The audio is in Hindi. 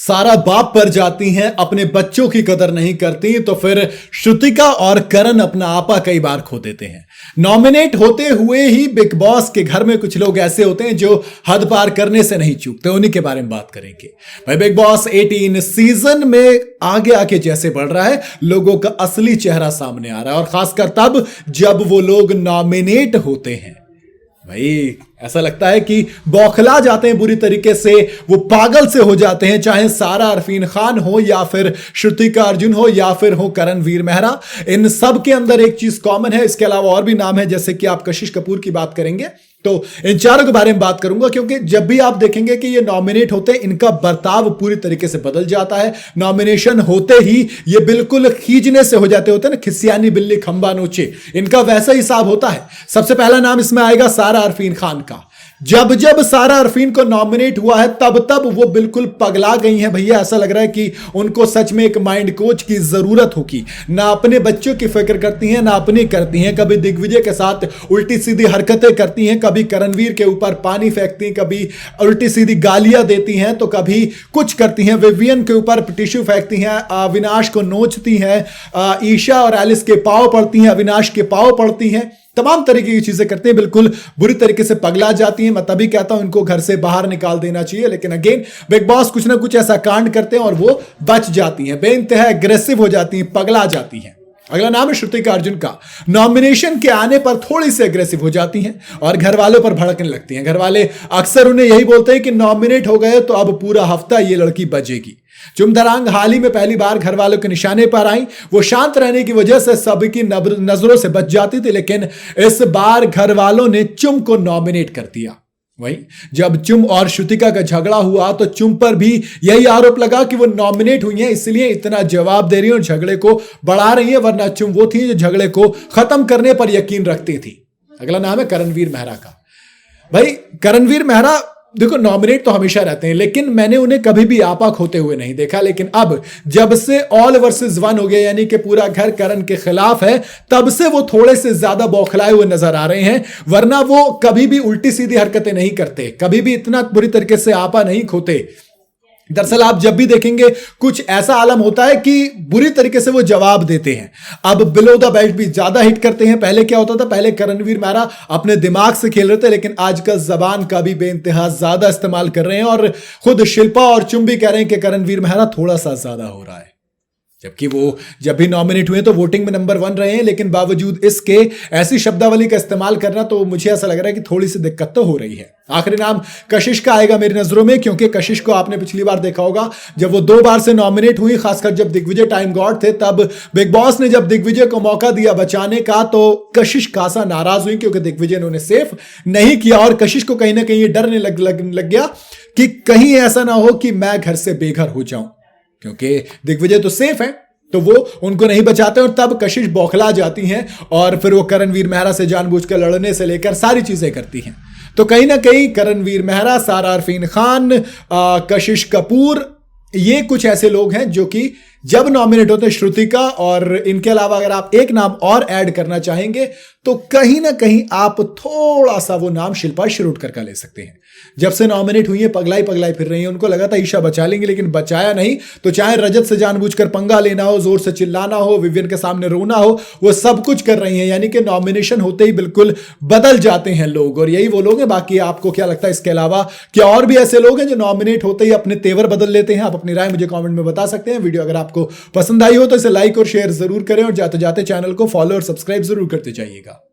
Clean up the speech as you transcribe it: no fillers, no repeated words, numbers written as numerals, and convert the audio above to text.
सारा बाप पर जाती हैं, अपने बच्चों की कदर नहीं करती, तो फिर श्रुतिका और करण अपना आपा कई बार खो देते हैं। नॉमिनेट होते हुए ही बिग बॉस के घर में कुछ लोग ऐसे होते हैं जो हद पार करने से नहीं चूकते, उन्हीं के बारे में बात करेंगे। भाई बिग बॉस 18 सीजन में आगे आगे जैसे बढ़ रहा है, लोगों का असली चेहरा सामने आ रहा है, और खासकर तब जब वो लोग नॉमिनेट होते हैं। भाई ऐसा लगता है कि बौखला जाते हैं बुरी तरीके से, वो पागल से हो जाते हैं, चाहे सारा अरफीन खान हो या फिर श्रुतिका अर्जुन हो या फिर हो करणवीर मेहरा। इन सब के अंदर एक चीज कॉमन है, इसके अलावा और भी नाम है, जैसे कि आप कशिश कपूर की बात करेंगे तो इन चारों के बारे में बात करूंगा, क्योंकि जब भी आप देखेंगे कि ये नॉमिनेट होते हैं, इनका बर्ताव पूरी तरीके से बदल जाता है। नॉमिनेशन होते ही ये बिल्कुल खींचने से हो जाते होते हैं ना, खिसियानी बिल्ली खंबा नोचे, इनका वैसा हिसाब होता है। सबसे पहला नाम इसमें आएगा सारा अरफीन खान का। जब जब सारा अरफीन को नॉमिनेट हुआ है तब तब वो बिल्कुल पगला गई हैं भैया। ऐसा लग रहा है कि उनको सच में एक माइंड कोच की जरूरत होगी। ना अपने बच्चों की फिक्र करती हैं, ना अपनी करती हैं। कभी दिग्विजय के साथ उल्टी सीधी हरकतें करती हैं, कभी करणवीर के ऊपर पानी फेंकती हैं, कभी उल्टी सीधी गालियां देती हैं, तो कभी कुछ करती हैं। विवियन के ऊपर टिश्यू फेंकती हैं, अविनाश को नोचती हैं, ईशा और एलिस के पांव पड़ती हैं, अविनाश के पांव पड़ती हैं, तमाम तरीके की चीजें करते हैं, बिल्कुल बुरी तरीके से पगला जाती हैं। मैं तभी कहता हूं इनको घर से बाहर निकाल देना चाहिए, लेकिन अगेन बिग बॉस कुछ ना कुछ ऐसा कांड करते हैं और वो बच जाती हैं, बेइंतहा एग्रेसिव हो जाती हैं, पगला जाती हैं। अगला नाम है श्रुतिका अर्जुन का। नॉमिनेशन के आने पर थोड़ी सी एग्रेसिव हो जाती हैं और घर वालों पर भड़कने लगती हैं। घर वाले अक्सर उन्हें यही बोलते हैं कि नॉमिनेट हो गए तो अब पूरा हफ्ता ये लड़की बचेगी। चुमधरांग हाल ही में पहली बार घर वालों के निशाने पर आई। वो शांत रहने की वजह से सबकी नजरों से बच जाती थी, लेकिन इस बार घर वालों ने चुम को नॉमिनेट कर दिया। वही जब चुम और श्रुतिका का झगड़ा हुआ तो चुम पर भी यही आरोप लगा कि वो नॉमिनेट हुई हैं, इसलिए इतना जवाब दे रही है और झगड़े को बढ़ा रही है, वरना चुम वो थी जो झगड़े को खत्म करने पर यकीन रखती थी। अगला नाम है करणवीर मेहरा का। भाई करणवीर मेहरा देखो नॉमिनेट तो हमेशा रहते हैं, लेकिन मैंने उन्हें कभी भी आपा खोते हुए नहीं देखा। लेकिन अब जब से ऑल वर्सेस वन हो गया, यानी कि पूरा घर करण के खिलाफ है, तब से वो थोड़े से ज्यादा बौखलाए हुए नजर आ रहे हैं। वरना वो कभी भी उल्टी सीधी हरकतें नहीं करते, कभी भी इतना बुरी तरीके से आपा नहीं खोते। दरअसल आप जब भी देखेंगे कुछ ऐसा आलम होता है कि बुरी तरीके से वो जवाब देते हैं। अब बिलो द बेल्ट भी ज्यादा हिट करते हैं। पहले क्या होता था, पहले करणवीर मेहरा अपने दिमाग से खेल रहे थे, लेकिन आजकल जबान का भी बेइंतहा ज्यादा इस्तेमाल कर रहे हैं, और खुद शिल्पा और चुम भी कह रहे हैं कि करणवीर मेहरा थोड़ा सा ज्यादा हो रहा है। जबकि वो जब भी नॉमिनेट हुए तो वोटिंग में नंबर 1 रहे हैं, लेकिन बावजूद इसके ऐसी शब्दावली का इस्तेमाल करना, तो मुझे ऐसा लग रहा है कि थोड़ी सी दिक्कत तो हो रही है। आखिरी नाम कशिश का आएगा मेरी नजरों में, क्योंकि कशिश को आपने पिछली बार देखा होगा जब वो 2 बार से नॉमिनेट हुई, खासकर जब दिग्विजय टाइम गॉड थे, तब बिग बॉस ने जब दिग्विजय को मौका दिया बचाने का तो कशिश खासा नाराज हुई, क्योंकि दिग्विजय ने उन्हें सेफ नहीं किया। और कशिश को कहीं ना कहीं डरने लग गया कि कहीं ऐसा ना हो कि मैं घर से बेघर हो जाऊं, क्योंकि दिग्विजय तो सेफ है, तो वो उनको नहीं बचाते। और तब कशिश बौखला जाती हैं और फिर वो करणवीर मेहरा से जानबूझकर लड़ने से लेकर सारी चीजें करती हैं। तो कहीं ना कहीं करणवीर मेहरा, सारा अरफीन खान, कशिश कपूर, ये कुछ ऐसे लोग हैं जो कि जब नॉमिनेट होते हैं, श्रुतिका, और इनके अलावा अगर आप एक नाम और ऐड करना चाहेंगे तो कहीं ना कहीं आप थोड़ा सा वो नाम शिल्पा शिरोडकर का ले सकते हैं। जब से नॉमिनेट हुई है पगलाई फिर रही है। उनको लगा था ईशा बचा लेंगे, लेकिन बचाया नहीं। तो चाहे रजत से जानबूझकर पंगा लेना हो, जोर से चिल्लाना हो, विवियन के सामने रोना हो, वो सब कुछ कर रही हैं। यानी कि नॉमिनेशन होते ही बिल्कुल बदल जाते हैं लोग, और यही वो लोग हैं। बाकी आपको क्या लगता है इसके अलावा क्या और भी ऐसे लोग हैं जो नॉमिनेट होते ही अपने तेवर बदल लेते हैं? आप अपनी राय मुझे कमेंट में बता सकते हैं। वीडियो अगर आपको पसंद आई हो तो इसे लाइक और शेयर जरूर करें, और जाते जाते चैनल को फॉलो और सब्सक्राइब जरूर करते जाइएगा।